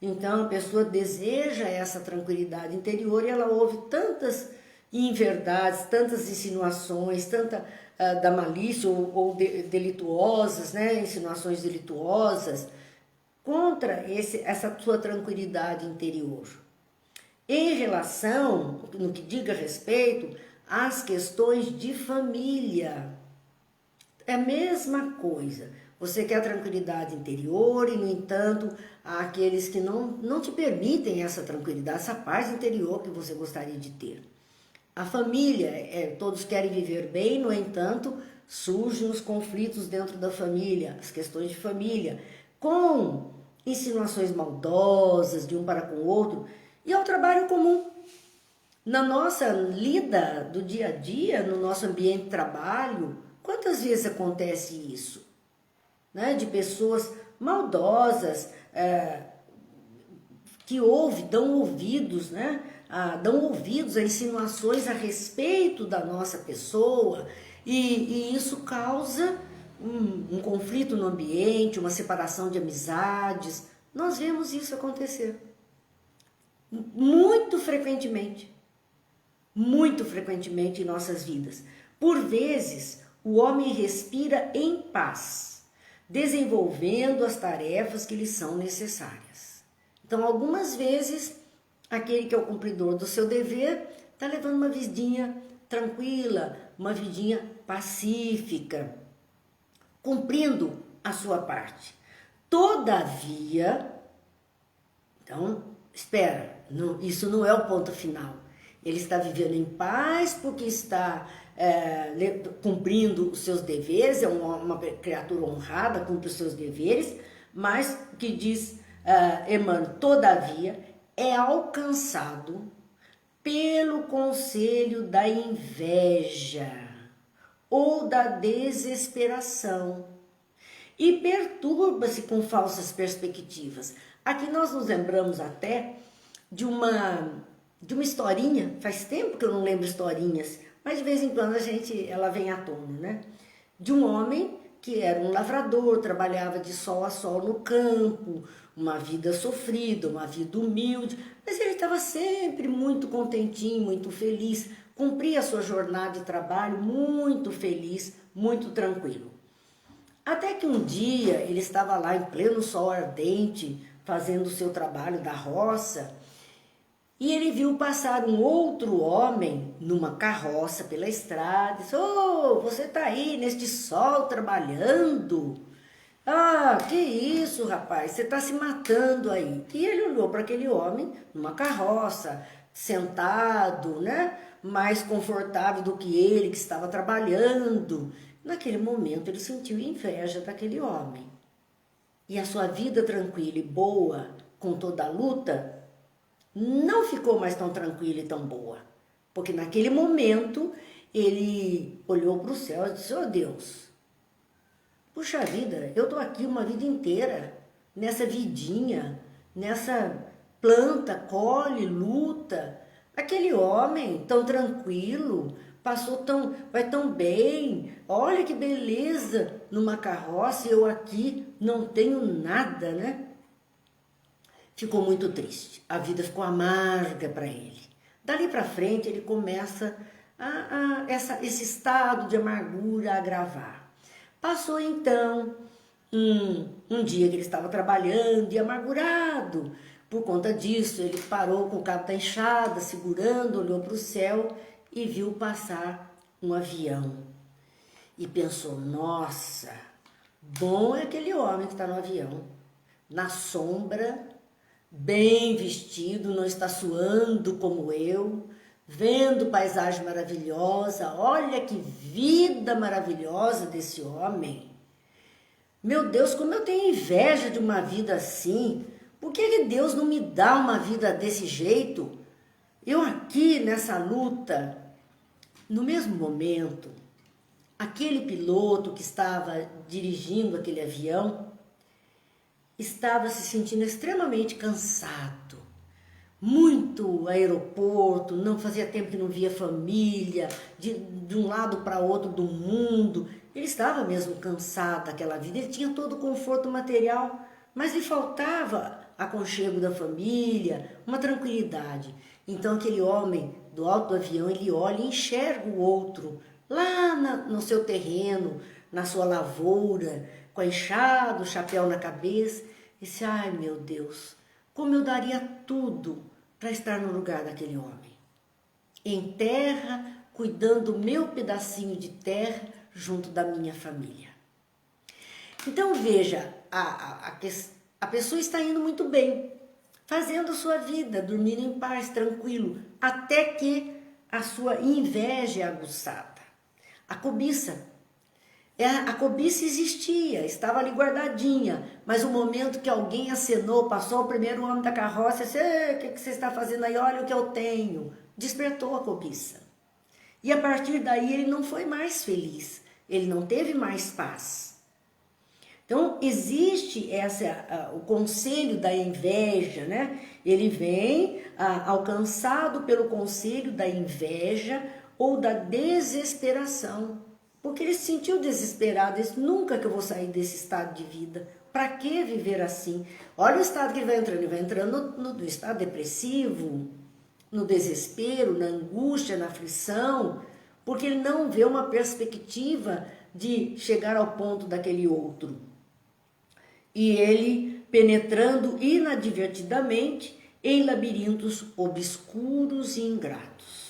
Então a pessoa deseja essa tranquilidade interior e ela ouve tantas inverdades, tantas insinuações, tanta da malícia ou delituosas, né, insinuações delituosas contra essa sua tranquilidade interior. Em relação, no que diga respeito às questões de família, é a mesma coisa. Você quer a tranquilidade interior e, no entanto, há aqueles que não te permitem essa tranquilidade, essa paz interior que você gostaria de ter. A família, todos querem viver bem, no entanto, surgem os conflitos dentro da família, as questões de família, com insinuações maldosas de um para com o outro, e é o trabalho comum. Na nossa lida do dia a dia, no nosso ambiente de trabalho, quantas vezes acontece isso? Né? De pessoas maldosas, que dão ouvidos, né? Dão ouvidos a insinuações a respeito da nossa pessoa, e isso causa um conflito no ambiente, uma separação de amizades. Nós vemos isso acontecer muito frequentemente em nossas vidas. Por vezes, o homem respira em paz, desenvolvendo as tarefas que lhe são necessárias. Então, algumas vezes, aquele que é o cumpridor do seu dever está levando uma vidinha tranquila, uma vidinha pacífica, cumprindo a sua parte. Todavia, então, espera, isso não é o ponto final. Ele está vivendo em paz porque está cumprindo os seus deveres, é uma criatura honrada, cumpre os seus deveres, mas o que diz Emmanuel, todavia, é alcançado pelo conselho da inveja ou da desesperação e perturba-se com falsas perspectivas. Aqui nós nos lembramos até de uma historinha, faz tempo que eu não lembro historinhas, mas de vez em quando ela vem à tona, né? De um homem que era um lavrador, trabalhava de sol a sol no campo, uma vida sofrida, uma vida humilde, mas ele estava sempre muito contentinho, muito feliz, cumpria a sua jornada de trabalho muito feliz, muito tranquilo. Até que um dia ele estava lá em pleno sol ardente, fazendo o seu trabalho da roça, e ele viu passar um outro homem numa carroça pela estrada. Disse: "Oh, você está aí neste sol trabalhando? Ah, que isso, rapaz, você está se matando aí." E ele olhou para aquele homem numa carroça, sentado, né? Mais confortável do que ele, que estava trabalhando. Naquele momento ele sentiu inveja daquele homem. E a sua vida tranquila e boa, com toda a luta, não ficou mais tão tranquila e tão boa. Porque naquele momento ele olhou para o céu e disse: "Oh Deus, puxa vida, eu estou aqui uma vida inteira, nessa vidinha, nessa planta, colhe, luta. Aquele homem tão tranquilo, vai tão bem, olha que beleza, numa carroça, e eu aqui não tenho nada, né?" Ficou muito triste, a vida ficou amarga para ele. Dali para frente ele começa esse estado de amargura a agravar. Passou então um dia que ele estava trabalhando e amargurado. Por conta disso, ele parou com o cabo da enxada, segurando, olhou para o céu e viu passar um avião. E pensou: nossa, bom é aquele homem que está no avião, na sombra, bem vestido, não está suando como eu, vendo paisagem maravilhosa. Olha que vida maravilhosa desse homem. Meu Deus, como eu tenho inveja de uma vida assim. Por que Deus não me dá uma vida desse jeito? Eu aqui nessa luta. No mesmo momento, aquele piloto que estava dirigindo aquele avião estava se sentindo extremamente cansado. Muito aeroporto, não fazia tempo que não via família, de um lado para outro do mundo. Ele estava mesmo cansado daquela vida, ele tinha todo o conforto material, mas lhe faltava aconchego da família, uma tranquilidade. Então aquele homem do alto do avião, ele olha e enxerga o outro lá no seu terreno, na sua lavoura, com a enxada, o chapéu na cabeça, e disse: ai meu Deus, como eu daria tudo para estar no lugar daquele homem. Em terra, cuidando do meu pedacinho de terra junto da minha família. Então veja, a pessoa está indo muito bem, fazendo a sua vida, dormindo em paz, tranquilo, até que a sua inveja é aguçada. A cobiça existia, estava ali guardadinha, mas o momento que alguém acenou, passou o primeiro homem da carroça, disse: o que você está fazendo aí? Olha o que eu tenho. Despertou a cobiça. E a partir daí ele não foi mais feliz, ele não teve mais paz. Então existe o conselho da inveja, né? Ele vem alcançado pelo conselho da inveja ou da desesperação. Porque ele se sentiu desesperado, ele disse: nunca que eu vou sair desse estado de vida. Para que viver assim? Olha o estado que ele vai entrando no estado depressivo, no desespero, na angústia, na aflição, porque ele não vê uma perspectiva de chegar ao ponto daquele outro. E ele penetrando inadvertidamente em labirintos obscuros e ingratos.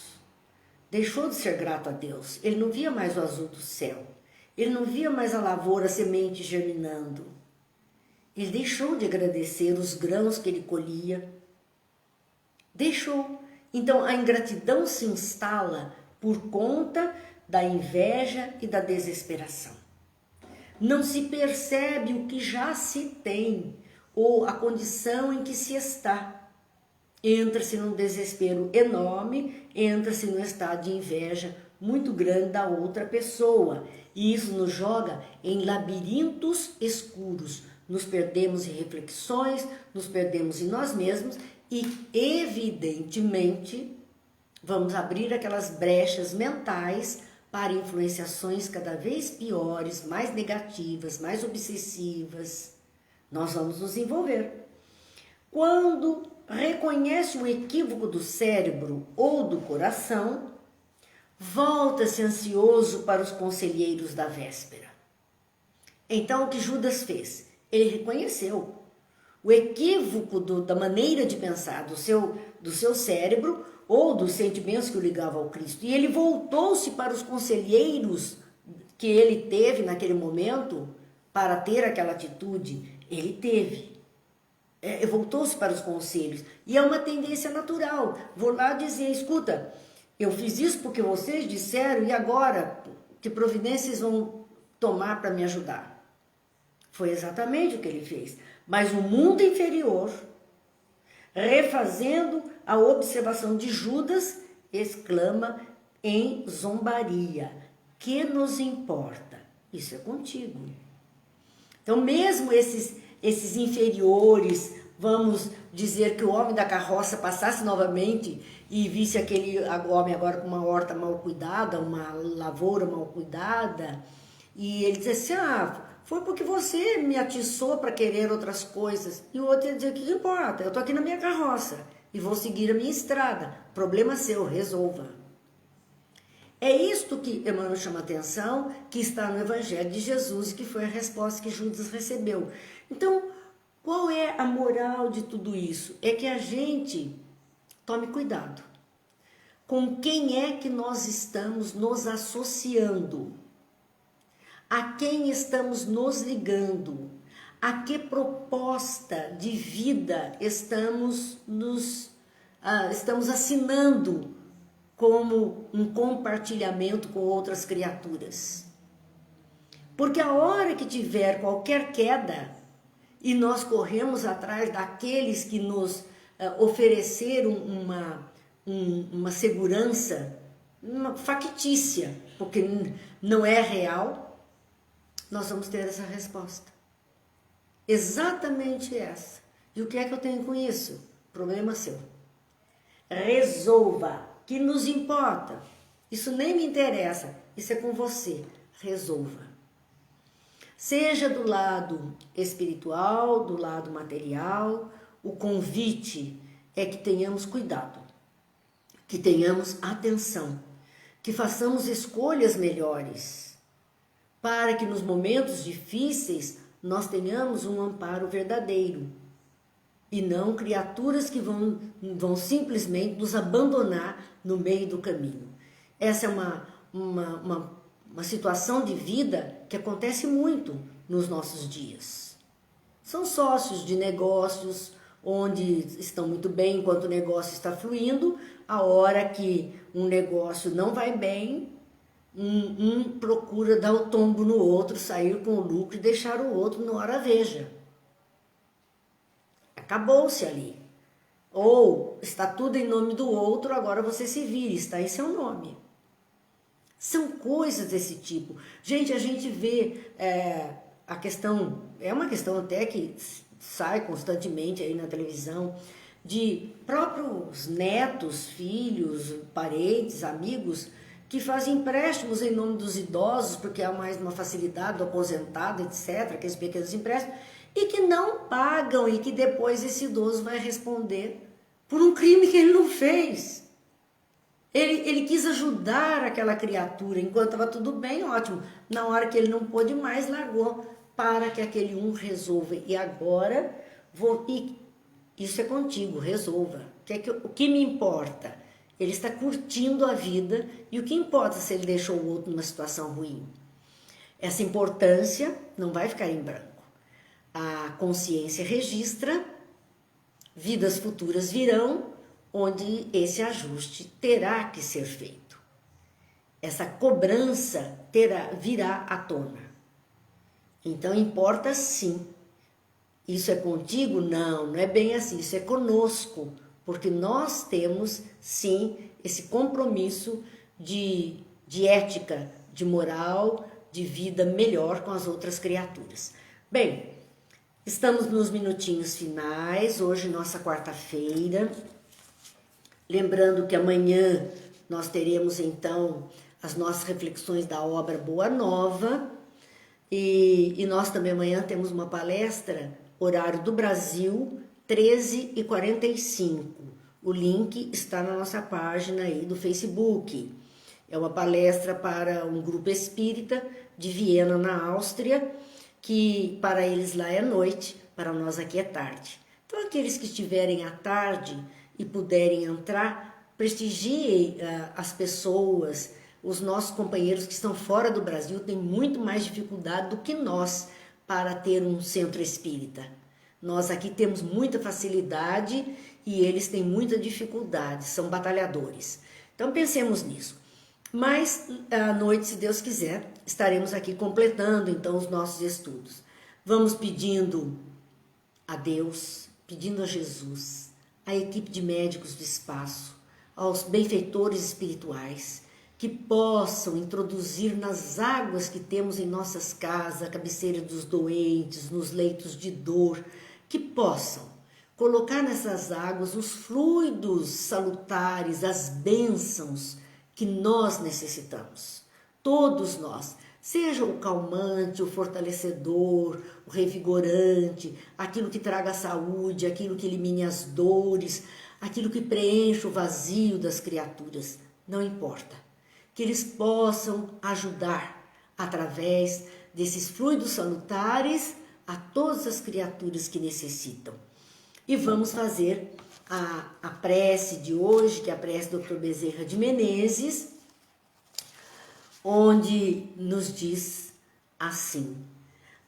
Deixou de ser grato a Deus, ele não via mais o azul do céu, ele não via mais a lavoura, a semente germinando. Ele deixou de agradecer os grãos que ele colhia, Deixou. Então a ingratidão se instala por conta da inveja e da desesperação. Não se percebe o que já se tem ou a condição em que se está. Entra-se num desespero enorme, entra-se num estado de inveja muito grande da outra pessoa. E isso nos joga em labirintos escuros. Nos perdemos em reflexões, nos perdemos em nós mesmos e, evidentemente, vamos abrir aquelas brechas mentais para influenciações cada vez piores, mais negativas, mais obsessivas. Nós vamos nos envolver. Quando reconhece o equívoco do cérebro ou do coração, volta-se ansioso para os conselheiros da véspera. Então, o que Judas fez? Ele reconheceu o equívoco da maneira de pensar do seu cérebro ou dos sentimentos que o ligavam ao Cristo. E ele voltou-se para os conselheiros que ele teve naquele momento para ter aquela atitude. Ele teve. Voltou-se para os conselhos. E é uma tendência natural. Vou lá dizer, escuta, eu fiz isso porque vocês disseram e agora que providências vão tomar para me ajudar? Foi exatamente o que ele fez. Mas o mundo inferior, refazendo a observação de Judas, exclama em zombaria: que nos importa? Isso é contigo. Então, mesmo esses inferiores, vamos dizer que o homem da carroça passasse novamente e visse aquele homem agora com uma horta mal cuidada, uma lavoura mal cuidada, e ele dissesse assim, foi porque você me atiçou para querer outras coisas. E o outro ia dizer, o que importa? Eu estou aqui na minha carroça e vou seguir a minha estrada. Problema seu, resolva. É isto que Emmanuel chama atenção, que está no Evangelho de Jesus e que foi a resposta que Judas recebeu. Então, qual é a moral de tudo isso? É que a gente tome cuidado com quem é que nós estamos nos associando, a quem estamos nos ligando, a que proposta de vida estamos assinando como um compartilhamento com outras criaturas. Porque a hora que tiver qualquer queda e nós corremos atrás daqueles que nos ofereceram uma segurança factícia, porque não é real, nós vamos ter essa resposta. Exatamente essa. E o que é que eu tenho com isso? Problema seu. Resolva. Que nos importa? Isso nem me interessa. Isso é com você. Resolva. Seja do lado espiritual, do lado material, o convite é que tenhamos cuidado, que tenhamos atenção, que façamos escolhas melhores, para que nos momentos difíceis nós tenhamos um amparo verdadeiro e não criaturas que vão simplesmente nos abandonar no meio do caminho. Essa é uma situação de vida que acontece muito nos nossos dias. São sócios de negócios onde estão muito bem enquanto o negócio está fluindo, a hora que um negócio não vai bem, um procura dar o tombo no outro, sair com o lucro e deixar o outro na hora veja. Acabou-se ali. Ou está tudo em nome do outro, agora você se vire, está em seu nome. São coisas desse tipo. Gente, a gente vê a questão, é uma questão até que sai constantemente aí na televisão, de próprios netos, filhos, parentes, amigos, que fazem empréstimos em nome dos idosos, porque há mais uma facilidade do aposentado, etc., aqueles pequenos empréstimos, e que não pagam, e que depois esse idoso vai responder por um crime que ele não fez. Ele quis ajudar aquela criatura, enquanto estava tudo bem, ótimo. Na hora que ele não pôde mais, largou para que aquele resolva. E agora, isso é contigo, resolva. O que me importa? Ele está curtindo a vida e o que importa se ele deixou o outro numa situação ruim? Essa importância não vai ficar em branco. A consciência registra, vidas futuras virão, onde esse ajuste terá que ser feito. Essa cobrança virá à tona. Então importa sim. Isso é contigo? Não, não é bem assim, isso é conosco, porque nós temos sim esse compromisso de ética, de moral, de vida melhor com as outras criaturas. Bem, estamos nos minutinhos finais, hoje nossa quarta-feira. Lembrando que amanhã nós teremos então as nossas reflexões da obra Boa Nova e nós também amanhã temos uma palestra, horário do Brasil, 13h45. O link está na nossa página aí do Facebook. É uma palestra para um grupo espírita de Viena, na Áustria, que para eles lá é noite, para nós aqui é tarde. Então aqueles que estiverem à tarde e puderem entrar, prestigiem as pessoas, os nossos companheiros que estão fora do Brasil têm muito mais dificuldade do que nós para ter um centro espírita. Nós aqui temos muita facilidade e eles têm muita dificuldade, são batalhadores. Então pensemos nisso. Mas à noite, se Deus quiser, estaremos aqui completando então os nossos estudos. Vamos pedindo a Deus, pedindo a Jesus, à equipe de médicos do espaço, aos benfeitores espirituais, que possam introduzir nas águas que temos em nossas casas, a cabeceira dos doentes, nos leitos de dor, que possam colocar nessas águas os fluidos salutares, as bênçãos que nós necessitamos, todos nós, seja o calmante, o fortalecedor, o revigorante, aquilo que traga saúde, aquilo que elimine as dores, aquilo que preencha o vazio das criaturas, não importa. Que eles possam ajudar através desses fluidos salutares a todas as criaturas que necessitam. E vamos fazer a prece de hoje, que é a prece do Dr. Bezerra de Menezes, onde nos diz assim: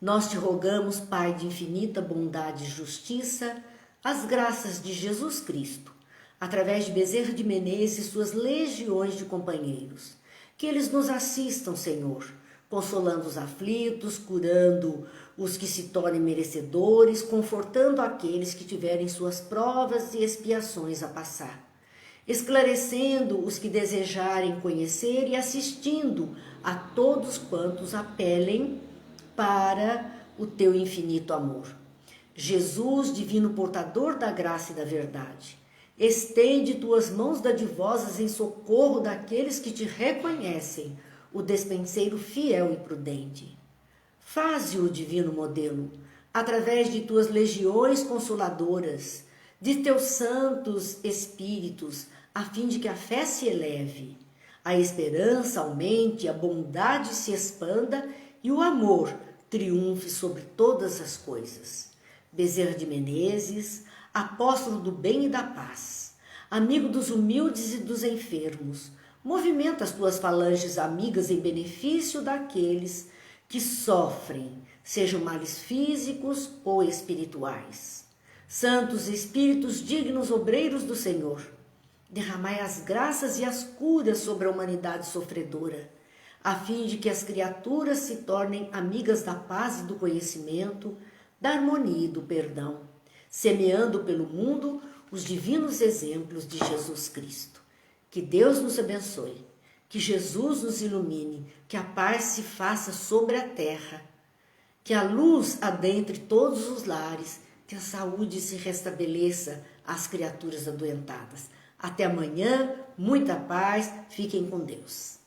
nós te rogamos, Pai de infinita bondade e justiça, as graças de Jesus Cristo, através de Bezerra de Menezes e suas legiões de companheiros, que eles nos assistam, Senhor, consolando os aflitos, curando os que se tornem merecedores, confortando aqueles que tiverem suas provas e expiações a passar, esclarecendo os que desejarem conhecer e assistindo a todos quantos apelem para o teu infinito amor. Jesus, divino portador da graça e da verdade, estende tuas mãos dadivosas em socorro daqueles que te reconhecem, o despenseiro fiel e prudente. Faze-o divino modelo, através de tuas legiões consoladoras, de teus santos espíritos, a fim de que a fé se eleve, a esperança aumente, a bondade se expanda e o amor triunfe sobre todas as coisas. Bezerra de Menezes, apóstolo do bem e da paz, amigo dos humildes e dos enfermos, movimenta as tuas falanges amigas em benefício daqueles que sofrem, sejam males físicos ou espirituais. Santos Espíritos dignos obreiros do Senhor, derramai as graças e as curas sobre a humanidade sofredora, a fim de que as criaturas se tornem amigas da paz e do conhecimento, da harmonia e do perdão, semeando pelo mundo os divinos exemplos de Jesus Cristo. Que Deus nos abençoe, que Jesus nos ilumine, que a paz se faça sobre a terra, que a luz adentre todos os lares, que a saúde se restabeleça às criaturas adoentadas. Até amanhã, muita paz, fiquem com Deus.